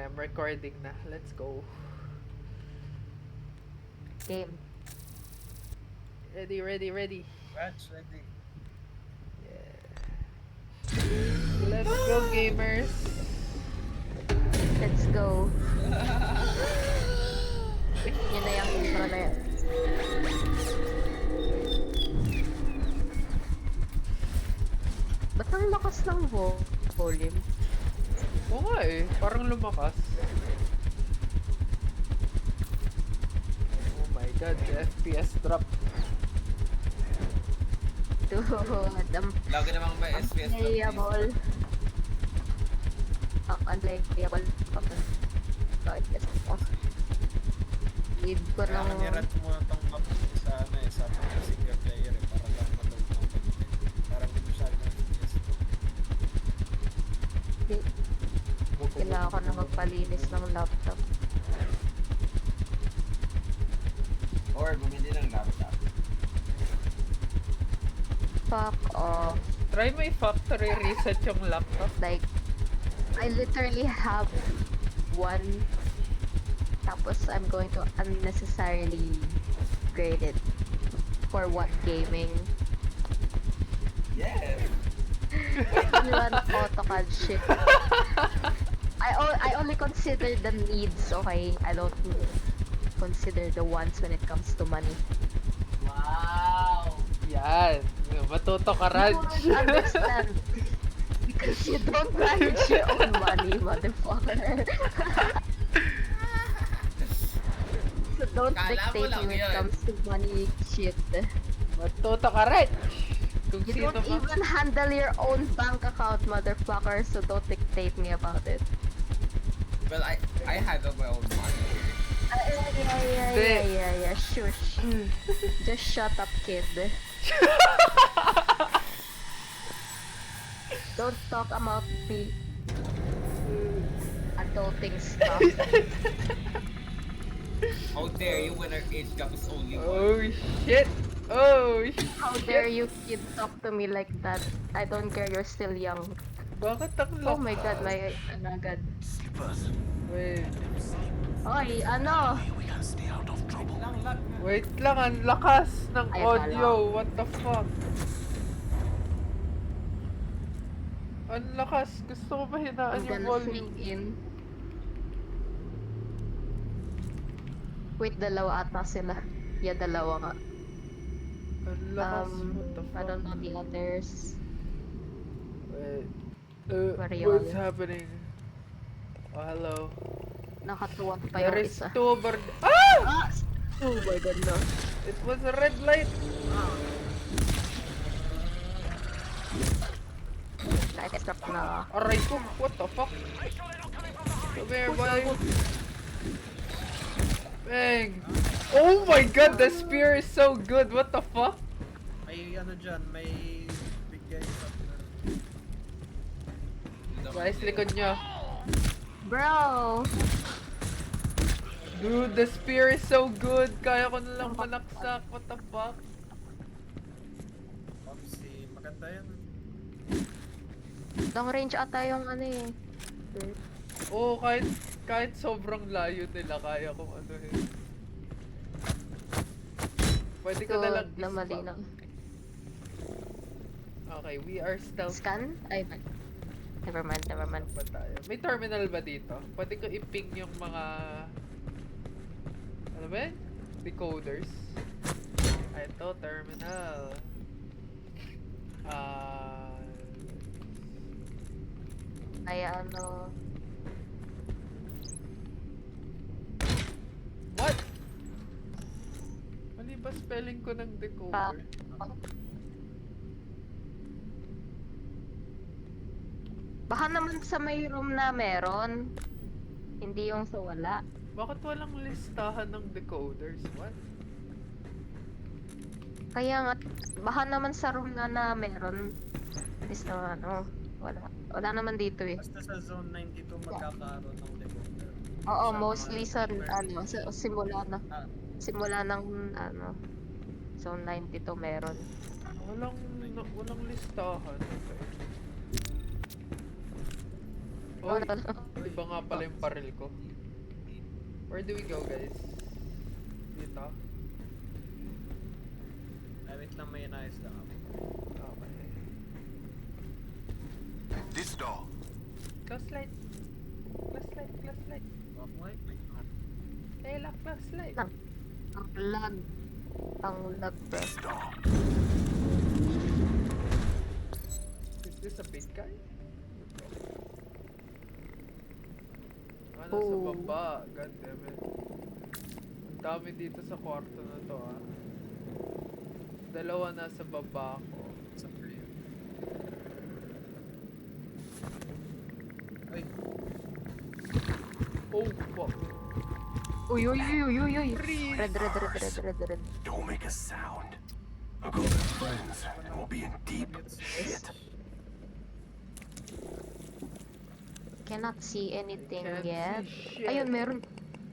Okay, I'm recording na. Let's go. Game. Ready. Match ready. Let's go, gamers. Let's go. Yun na yung intro na yan. Ba't ang lakas ng volume? Oo nga eh, parang lumakas. Oh my god, the FPS drop. Dude, Lagi namang may SPS drop dito. unplayable. Unplayable. Bakit yes po? Need ko Kaya ng... nirad ko muna tong map sa ano eh, sa mga single player eh, para lang matawag ng content. Para hindi masyado ng FPS. Kailangan ko na magpalinis ng laptop. Or bumili ng laptop. Fuck off. Try mo i-factory reset yung laptop. Like, I literally have one. Tapos I'm going to unnecessarily grade it. For what gaming? Yes! You run AutoCAD shit. I only consider the needs, okay? I don't consider the wants when it comes to money. Wow! Yan. Matuto ka, Raj. You won't understand. Because you don't manage your own money, motherfucker. So don't Kala mo dictate lang me when it yun. comes to money shit. Matuto ka, Raj. Kung You sino don't ka. even handle your own bank account, motherfucker, so don't dictate me about it. Well, I handle my own money. Yeah, shush. Just shut up, kid. Don't talk about me. Adulting stuff. How dare you when our age gap is only one? Oh shit. Oh shit. How dare you, kid, talk to me like that? I don't care, you're still young. Bakit ang Oh lakas? my god, my agad. Wait. Oy, ano? Wait lang, ang lakas ng Ay, audio. What the fuck? Ang lakas. Gusto ko ba hinaan I'm yung gonna volume? sneak in. Wait, dalawa ata sila. Yeah, dalawa nga. Ang lakas. What the I fuck? don't know the others. Wait. Where you What's are? happening? Oh, hello. Nakatuwag pa There yung is isa. two over... Ah! Ah! Oh my god, no. It was a red light. Na-extract na. Aray ko. What the fuck? Come here, boy. Bang! Oh my god, the spear is so good. What the fuck? May ano dyan, may bigay sa... Guys, likod nyo. Bro! Dude, the spear is so good. Kaya ko na lang manaksak. What the fuck? Pomsi, maganda yan. Long range ata yung ano eh. Oo, kahit sobrang layo nila, kaya kong ano eh. Pwede ko na lang Good na malinaw. Okay, we are stealth. Scan? Ay, never mind. Pa tayo. May terminal ba dito? Pwede ko i-ping yung mga... Ano ba yun? Decoders. Ah, ito, terminal. Ay, ano... What? Mali ba spelling ko ng decoder? Baka naman sa may room na meron. Hindi yung sa wala. Bakit walang listahan ng decoders? What? Kaya nga, baka naman sa room na meron. Is na ano, wala. Wala naman dito eh. Basta sa zone 92 magkakaroon ng decoder. Oo, Sa mostly mga sa super- ano, sa simula na. Ah, Simula ng ano, zone 92 meron. Walang listahan. Okay. Oh, Oy, Iba nga pala yung baril ko. Where do we go, guys? Dito? Ay, wait lang, may inayos lang ako. Okay. This door. Close light. Close light, close light. Okay. Kayla, close light. Lang. Ang lag. Ang lag, bro. This door. Is this a big guy? Nasa Oh. baba. God damn it. Ang dami dito sa kwarto na to, ah. Dalawa nasa baba ko. Sa prayer. Ay, Oh, fuck. Uy, uy, uy, uy, uy, uy. Freeze. Red. Don't make a sound. I'll go with friends and we'll be in deep shit. Cannot see anything Can't yet. see shit. Ayun, meron.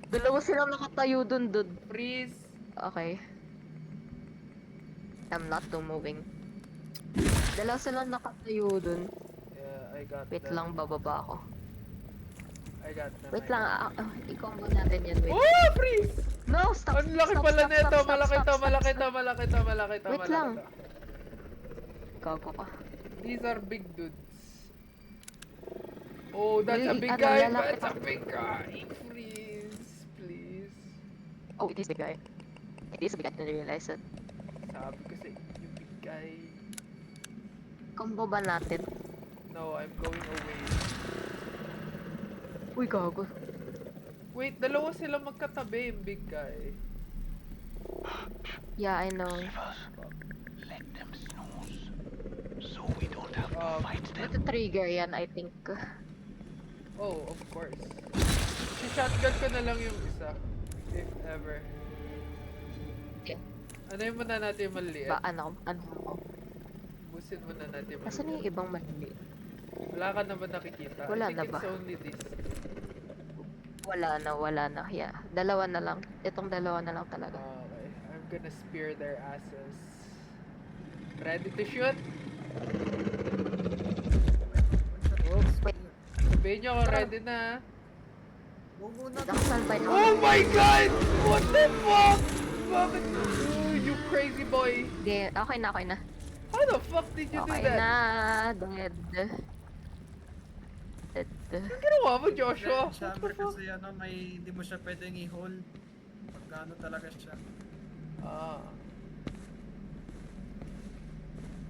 Dalawa silang nakatayo dun. Freeze. Okay. I'm not moving. Dalawa silang nakatayo dun. Yeah, I got Wait them. lang, bababa ako. I got them. Wait I lang, got them. i-combo natin yan. Wait. Oh, freeze! No, stop! Ang laki stop, pala stop, nito. stop, Malaki stop, to, stop, malaki stop. to, malaki to, malaki to, Wait malaki lang. to. Gago ka. These are big dudes. Oh, that's a Really? big Ano, guy. lalaki That's pa? a big guy. Freeze, please. Oh, it is big guy. It is big guy, I didn't realize it. Sabi ko sa inyo, big guy. Combo ba natin? No, I'm going away. Uy, gago. Wait, dalawa sila magkatabi, yung big guy. Yeah, I know. Let them snooze. So we don't have to fight them. Ito trigger yan, I think. Oh, of course. Si shotgun ko na lang yung isa. If ever. Yeah. Ano yung muna natin yung maliit? Ba, ano ako? Busin muna natin yung Asan maliit. yung ibang mali? Wala ka na ba nakikita? Wala I think na it's ba? only this. Wala na. Yeah. Dalawa na lang. Itong dalawa na lang talaga. Okay. I'm gonna spear their asses. Ready to shoot? Oops. Wait. Sabihin nyo kung ready na. huwag muna. Nakasalbay na. Oh my god! What the fuck? Bakit? Oh, you crazy boy! Hindi, okay na. How the fuck did you Okay do that? na. Dead. Anong ginawa mo, Joshua? What Chamber the fuck? kasi ano, hindi mo siya pwedeng i-hold. Pagkano talaga siya. Ah.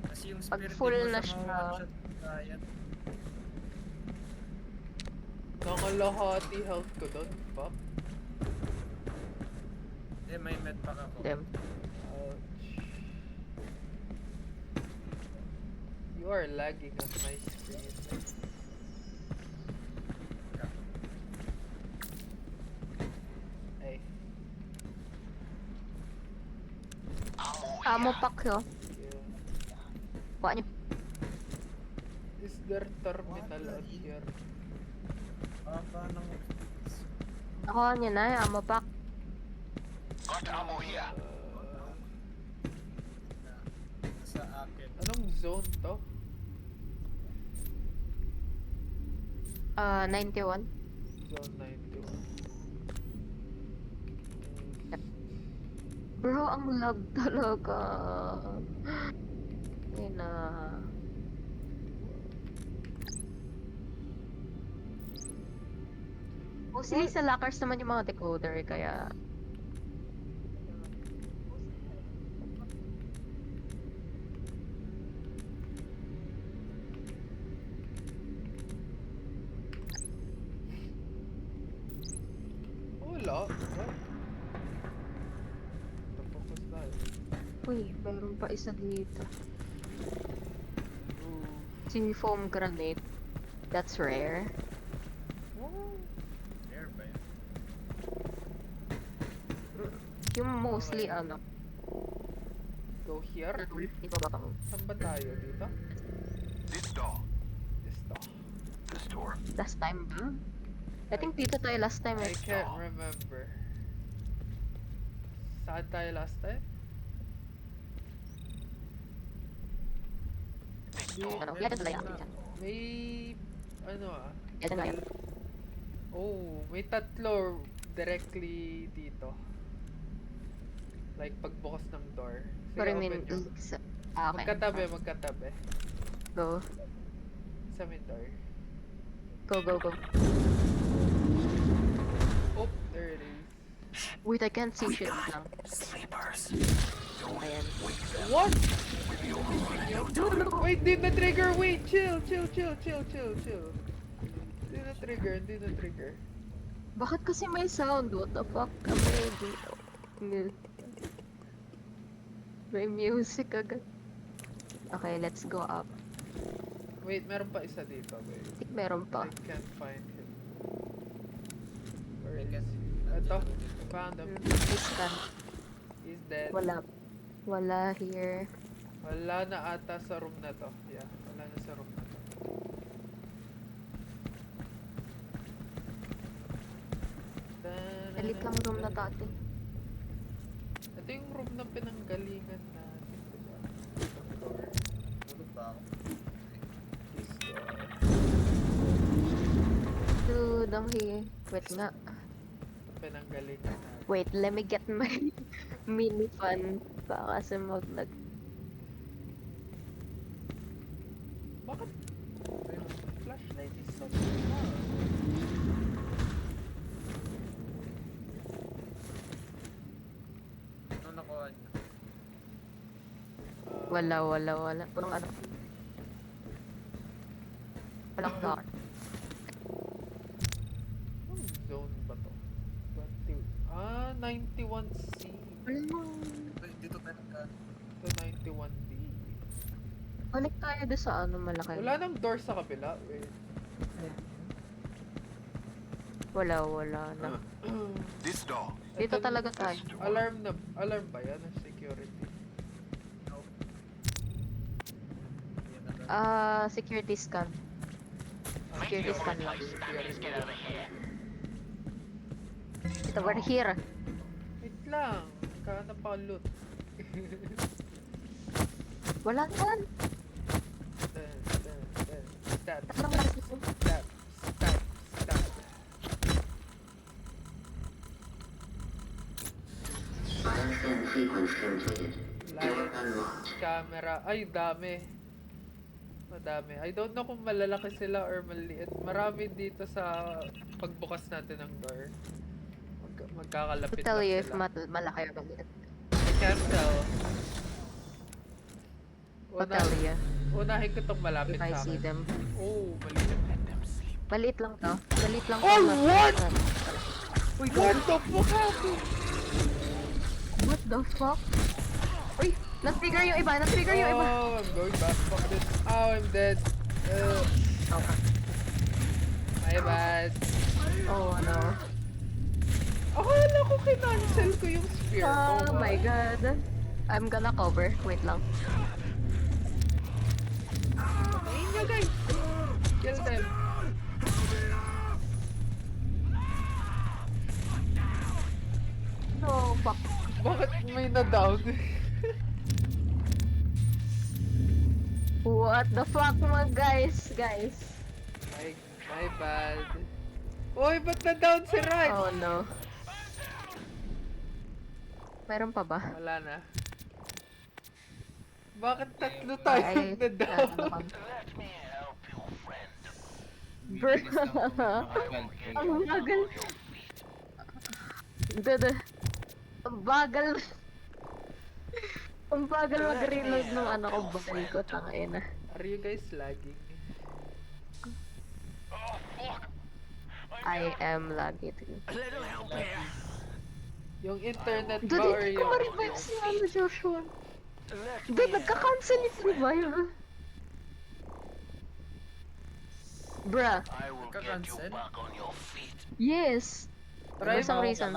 Kasi yung Pag spirit full di mo na siya siya. ma-one-shot. Ayan. Nakalahati health ko doon. Fuck. May med pack ako. Damn. Ouch. You are lagging on my screen. Ay. Amo pack yo. Yeah. Kuha niyo. Is there terminal out here? Paano mo? Nakuha niyo na yung amo pack. Got ammo here. Sa akin. Anong zone to? 91. Zone 91. Bro, ang lag talaga. Ayun na. Mostly sa lockers naman yung mga decoder, kaya... Wala. What? Tapos tayo. Uy, meron pa isa dito. Ooh. Si foam grenade. That's rare. What? Air ba yan? Yung mostly ano. Go here? Dito ba bang? Saan ba tayo? Dito? This door. This to. This door. Last time ba? I think dito tayo last time I eh. can't remember. Saan tayo last time? This Di- door. Ano? Yan na lang yan. May... Ano ah? Yan na lang yan. Oh, may tatlo directly dito. Like pagbukas ng door. Sige, What do you open mean? nyo. Okay. Magkatabi, magkatabi. Go. Sa may door. Go, go, go. Oh, there it is. Wait, I can't see shit lang. Sleepers. Ayan. What? Wait, di na trigger. Wait, chill. Di na trigger. Bakit kasi may sound? What the fuck? May music agad. Okay, let's go up. Wait, meron pa isa dito. Wait. I think meron pa. I can't find him. Where I is can- he? Ito. I found him. This can. He's dead. Wala. Wala here. Wala na ata sa room na to. Yeah, wala na sa room na to. Elit lang room na tati. Ito yung room ng pinanggalingan natin, diba? Itong door. Tulog ba ako? This door. Dude, I'm here. Wait nga. Pinanggalingan natin. Wait, let me get my mini fan. Baka kasi mag-lag. Bakit? Flashlight is so small. Ano nakuha niyo? Wala. Purong ano. Walang door. Anong zone ba to? 91C. Dito tayo nagka... To 91D. Connect tayo doon sa ano malaki. Wala nang door sa kabila. Wait. Wala na. This door. Dito talaga tayo. Alarm ba yan? Security. Security scan. Security scan lang. Ito, we're here. Wait lang. Kana pa loot. Wala naman. Stab. Walang nakikita. Stab. Bioscan sequence completed. Door Lights, unlocked. camera. Ay, dami. Madami. I don't know kung malalaki sila or maliit. Marami dito sa pagbukas natin ng door. Magkakalapit To tell lang you if sila. malaki or maliit. I can't tell. To tell you Unahin ko itong malapit if I sa see akin. them. Oh, maliit. Maliit lang to. Maliit lang to. Oh, what? Uy, What the fuck happened? What the fuck? Uy, na-trigger yung iba. Oh, I'm going back. Fuck this. Oh, I'm dead. Okay. My bad. Oh no. Akala ko kinancel ko yung spear ko. Oh my god. I'm gonna cover. Wait lang. Patayin nyo, guys. Kill them. No, fuck. Bakit may na-down? What the fuck mga guys? my bad. Uy, ba't na-down si Raj? Oh no. Meron pa ba? Wala na. Bakit tatlo tayong na-down? Let me help you, friend. Bro. Ang bagal. Dude. Ang bagal. Ang bagal mag-reload ng ano ko, bakal ko, tangina. Are you guys lagging? I am laggy too. A little help here. Yung internet Dude, ba or hindi ko yung... ma-revive si ano, Joshua. Let me Dude, nagka-cancel yung revive. Bruh. I will get you Kakancel? back on your feet. Yes. Try For some mo. reason.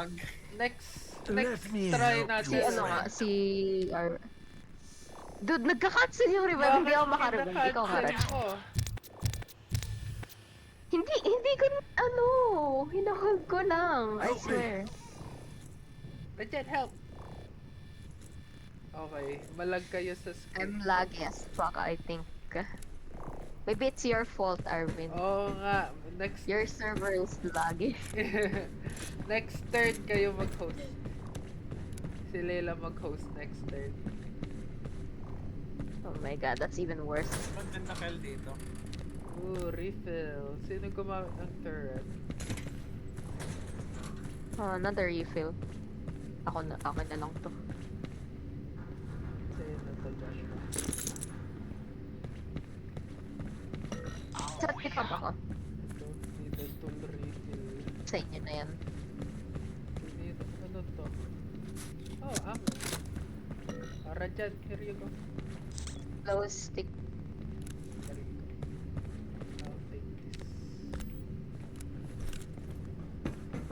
Next Let me try help natin. Si ano nga, si... Dude, nagka-cancel yung revive. Hindi ako makarevive. Ikaw nga, Raj. Ko? Hindi ko, ano, hinahold ko lang. I swear. Legit, help! Okay, malag kayo sa screen. I'm laggy as fuck, I think. Maybe it's your fault, Arvin. Oo nga. Next Your server is laggy. next turn kayo mag-host. Si Layla mag-host next turn. Oh my god, that's even worse. Content na kill dito. Ooh, refill. Sino gumamit ng turret? Oh, another refill. Ako na lang to. Sa'yo na to, Joshua. Sa pick up ako. I don't need a tool refill. Sa inyo na yan. We need, ano to? Oh, ammo. Para dyan, here you go. Glow stick. There you go. I'll take this.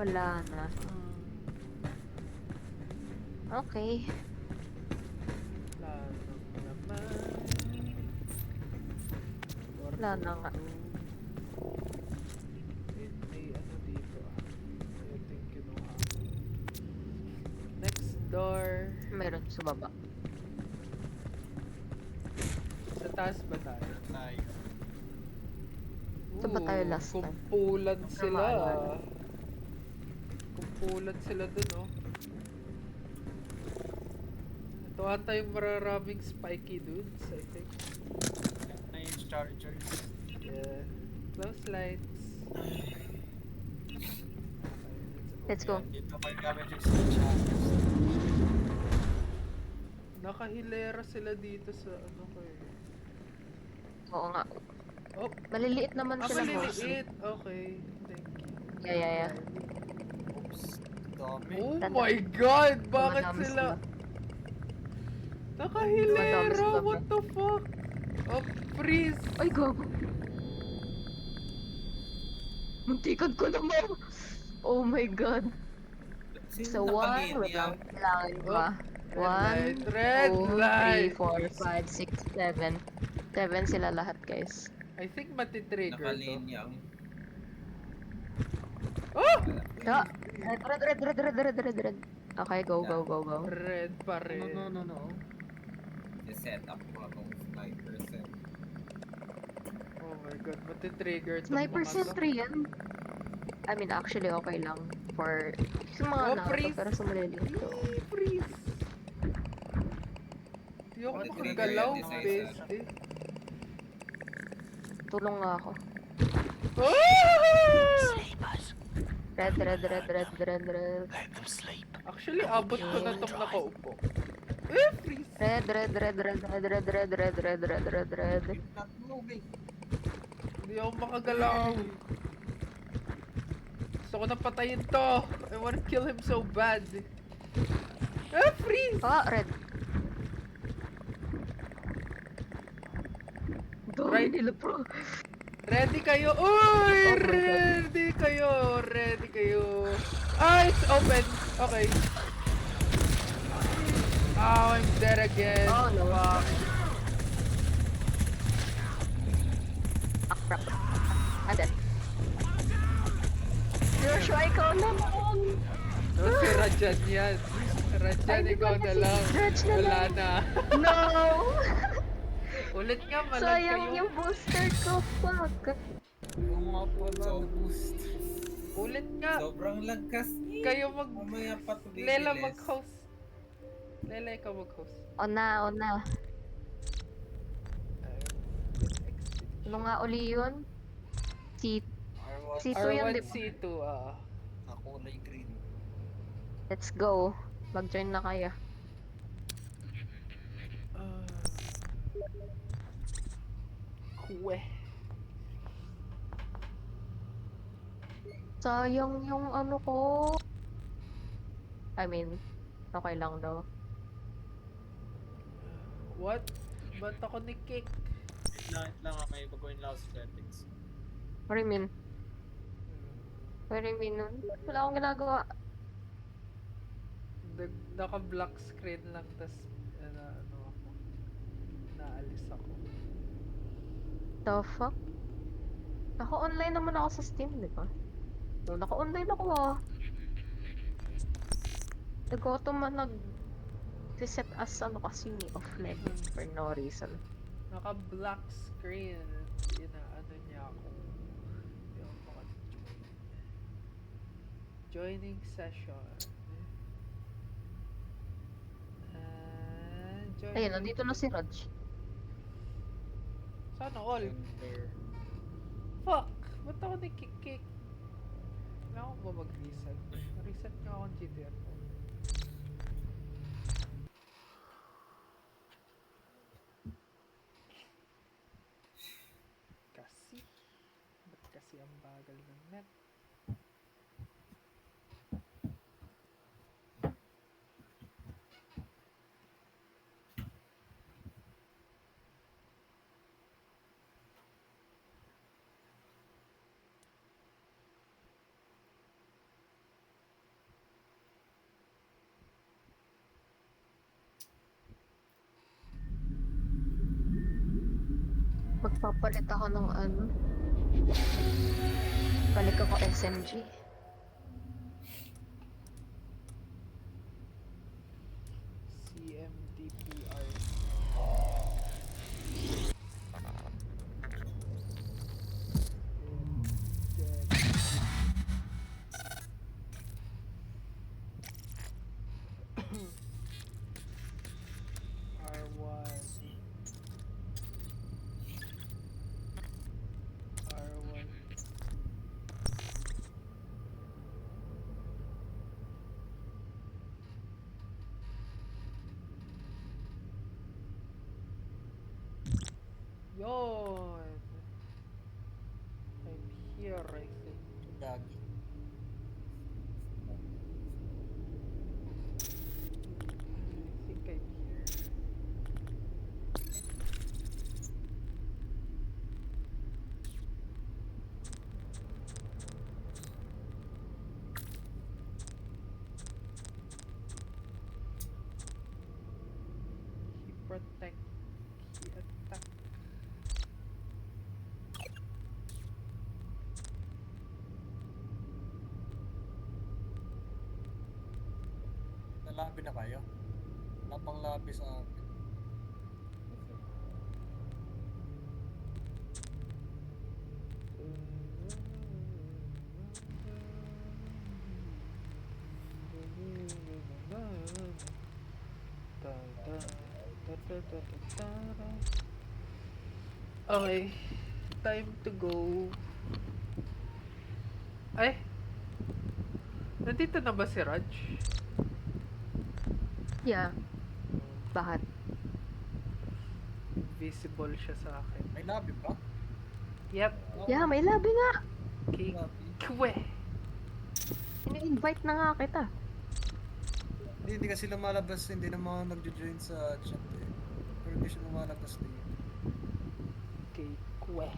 Wala na. Okay. Wala na nga. May ano dito I think kinuha ko. Next door. Meron sa baba. Sa taas ba tayo? Tayo. Saan ba tayo last time? Kumpulan sila. maalala. Kumpulan sila dun, oh. Ito ata yung mararaming spiky dudes, I think. Na yung chargers. Yeah. Close lights. Let's go. Ayan, dito kayo gamit yung chargers. Nakahilera sila dito sa ano ko eh. Oo nga. Oh, Maliliit naman sila mostly. maliliit. Okay, thank you. Yeah. Oops. Dami. Oh Tanda. my god! Bakit Dumadami sila? sila. Nakahilera! Dumadami sila, What the fuck? Oh, freeze! Ay, gago. Muntikan ko naman. Oh my god. So, one, wait lang. Kailangan ko ba? One, Red two, light. 3, 4, 5, 6, 7. 7 sila lahat, guys. I think matitrigger to. Nakalinya ang... Oh! Yeah. Red. Okay, go. Red pa rin. No. set up ko akong sniper set. Oh my god, matitrigger to. Sniper sentry yan. I mean, actually, okay lang for sa mga Oh, Naruto, freeze. pero sa maliliit to. Freeze! Di ako Matitrigger makagalaw, yan, design best sa- eh. Tulong nga ako. Ah! Red. Let them sleep. Actually, abot ko na tong nakaupo. Eh, freeze! Red. Not moving. Hindi ako makagalaw. Gusto ko na patayin to. I wanna kill him so bad. Ah, freeze! Ah, red. Right. Nila pro. Ready kayo? Uy! Oh my God. Ready kayo. Ah, it's open. Okay. Oh, I'm dead again. Oh, no. Fuck. Ah, crap. I'm dead. Joshua, ikaw naman. No, si Rajan yan. Rajan, Ay, di ikaw ba na kasi lang. stretch na Wala lang? na. No! Ulit nga, malag Sayang kayo. yung booster ko, fuck. Yung mga pala So- boost. Ulit nga. Sobrang lagkas. Kayo mag... Mamaya pa to Lela bibilis. mag-host. Lela, ikaw mag-host. Ona. Ayun. Ano nga uli yun? Si... R1 Si- Ito yun, R1, di ba? C2, na kulay green. Let's go. Mag-join na kayo. Kuwe. Sayang yung ano ko. I mean, okay lang daw. What? Ba't ako ni Kick? Wait lang may baguhin lang sa settings. What do you mean? What do you mean nun? Wala akong ginagawa. Naka-black screen lang, tas ano ako. Naalis ako. The fuck? Naka-online naman ako sa Steam, di ba? So, naka-online ako ah. Nag-set as ano kasi ni offline for no reason. Naka-black screen. inaano niya ako. Hindi ako maka-join. Joining session. Joining. Ayun, nandito na si Raj. Sana all. Gender. Fuck! Ba't ako nagkikik? Kailangan ko ba mag-reset? Reset nga akong GTR ko. Kasi? Ba't kasi ang bagal ng net? Magpapalit ako ng ano. Balik ako SMG. CMDPR. R1. R1. Yon. I'm here, I think. Gagi. I think I'm here. He protect. He attack. Nalabi na kayo? Napang labi sa akin. Okay, time to go. Ay, nandito na ba si Raj? Yeah. Bakit? Visible siya sa akin. May labi ba? Yep, Yeah, may labi nga. Labi. kikwe. Ini-invite na nga kita. Hindi kasi lumalabas, hindi na mga nagjo-join sa chat eh. Pero hindi siya lumalabas din. Kikwe.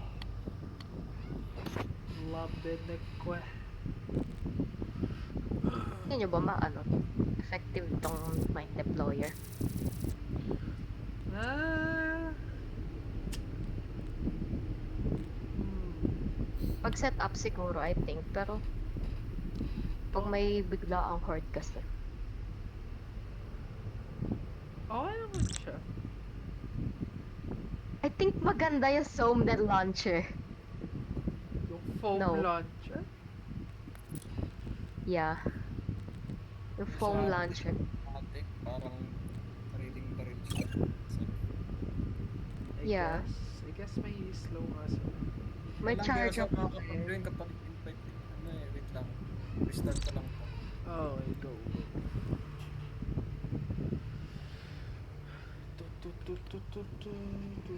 Labi na kwe. Hindi nyo ba maano? Effective tong mind deployer. Ah. Pag set up siguro, I think. Pero, pag may bigla ang horde kasi. Okay naman siya. I think maganda yung Somnet launcher. Yung foam No. launcher. Yeah. Yung foam Sa- launcher. Ate, parang reading pa rin siya. Yeah. I guess may slow nga sila. May charge up. up. Makakapag-join kapag invite. Ano eh, wait lang. Restart ko lang po. Oh, I go. Tu, tu, tu, tu, tu, tu, tu.